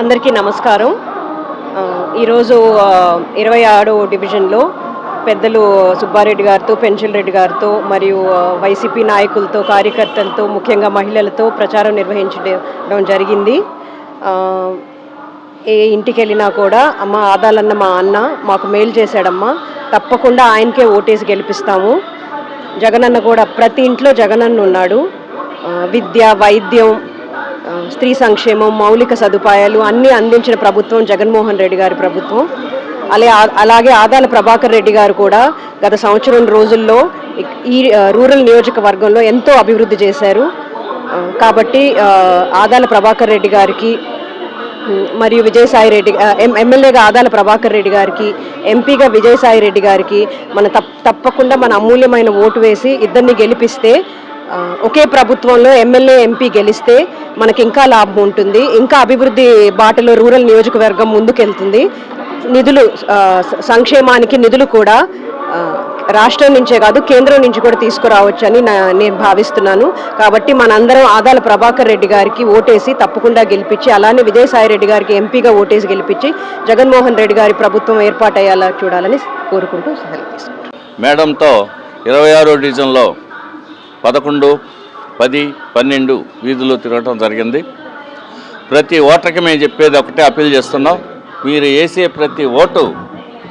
అందరికీ నమస్కారం. ఈరోజు 26వ డివిజన్లో పెద్దలు సుబ్బారెడ్డి గారితో, పెన్షన్ రెడ్డి గారితో మరియు వైసీపీ నాయకులతో, కార్యకర్తలతో, ముఖ్యంగా మహిళలతో ప్రచారం నిర్వహించడం జరిగింది. ఏ ఇంటికి వెళ్ళినా కూడా అమ్మ ఆదాలన్న మా అన్న మాకు మేలు చేశాడమ్మా, తప్పకుండా ఆయనకే ఓటేసి గెలిపిస్తాము. జగనన్న కూడా ప్రతి ఇంట్లో జగనన్న ఉన్నాడు. విద్య, వైద్యం, స్త్రీ సంక్షేమం, మౌలిక సదుపాయాలు అన్నీ అందించిన ప్రభుత్వం జగన్మోహన్ రెడ్డి గారి ప్రభుత్వం. అలాగే ఆదాల ప్రభాకర్ రెడ్డి గారు కూడా గత సంవత్సరం రోజుల్లో ఈ రూరల్ నియోజకవర్గంలో ఎంతో అభివృద్ధి చేశారు. కాబట్టి ఆదాల ప్రభాకర్ రెడ్డి గారికి మరియు విజయసాయి రెడ్డి ఎమ్మెల్యేగా ఆదాల ప్రభాకర్ రెడ్డి గారికి, ఎంపీగా విజయసాయి రెడ్డి గారికి తప్పకుండా మన అమూల్యమైన ఓటు వేసి ఇద్దరిని గెలిపిస్తే, ఒకే ప్రభుత్వంలో ఎమ్మెల్యే, ఎంపీ గెలిస్తే మనకి ఇంకా లాభం ఉంటుంది. ఇంకా అభివృద్ధి బాటలో రూరల్ నియోజకవర్గం ముందుకెళ్తుంది. నిధులు, సంక్షేమానికి నిధులు కూడా రాష్ట్రం నుంచే కాదు కేంద్రం నుంచి కూడా తీసుకురావచ్చు అని నేను భావిస్తున్నాను. కాబట్టి మనందరం ఆదాల ప్రభాకర్ రెడ్డి గారికి ఓటేసి తప్పకుండా గెలిపించి, అలానే విజయసాయి రెడ్డి గారికి ఎంపీగా ఓటేసి గెలిపించి జగన్మోహన్ రెడ్డి గారి ప్రభుత్వం ఏర్పాటయ్యేలా చూడాలని కోరుకుంటూ సెలవు తీసుకుంటాను. మేడంతో 26వ డివిజన్లో 11, 10, 12 వీధులు తిరగటం జరిగింది. ప్రతి ఓటర్కి మేము చెప్పేది ఒకటే అప్పీల్ చేస్తున్నాం. మీరు వేసే ప్రతి ఓటు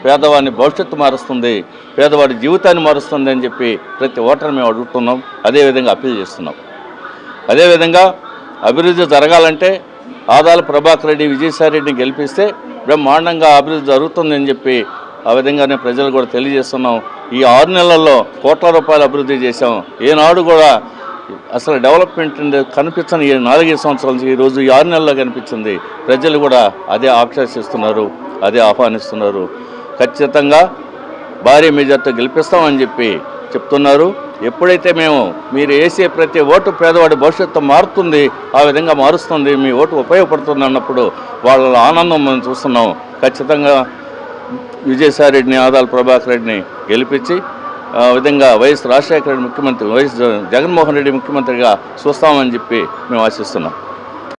పేదవాడిని భవిష్యత్తు మారుస్తుంది, పేదవాడి జీవితాన్ని మారుస్తుంది అని చెప్పి ప్రతి ఓటర్ మేము అడుగుతున్నాం. అదేవిధంగా అప్పీల్ చేస్తున్నాం. అదేవిధంగా అభివృద్ధి జరగాలంటే ఆదాల ప్రభాకర్ రెడ్డి, విజయసాయి రెడ్డిని గెలిపిస్తే బ్రహ్మాండంగా అభివృద్ధి జరుగుతుందని చెప్పి ఆ విధంగానే ప్రజలు కూడా తెలియజేస్తున్నాం. ఈ 6 నెలల్లో కోట్ల రూపాయలు అభివృద్ధి చేశాం. ఏనాడు కూడా అసలు డెవలప్మెంట్ కనిపించని 4-5 సంవత్సరాల నుంచి ఈరోజు ఈ 6 నెలల్లో కనిపించింది. ప్రజలు కూడా అదే ఆకాశిస్తున్నారు, అదే ఆహ్వానిస్తున్నారు. ఖచ్చితంగా భారీ మెజార్టీతో గెలిపిస్తామని చెప్పి చెప్తున్నారు. ఎప్పుడైతే మీరు వేసే ప్రతి ఓటు పేదవాడి భవిష్యత్తు మారుతుంది, ఆ విధంగా మారుస్తుంది, మీ ఓటు ఉపయోగపడుతుంది అన్నప్పుడు వాళ్ళ ఆనందం మనం చూస్తున్నాం. ఖచ్చితంగా విజయసాయి రెడ్డిని, ఆదాల ప్రభాకర్ రెడ్డిని గెలిపించి ఆ విధంగా వైఎస్ రాజశేఖర రెడ్డి ముఖ్యమంత్రి, వైఎస్ జగన్మోహన్ రెడ్డి ముఖ్యమంత్రిగా చూస్తామని చెప్పి మేము ఆశిస్తున్నాం.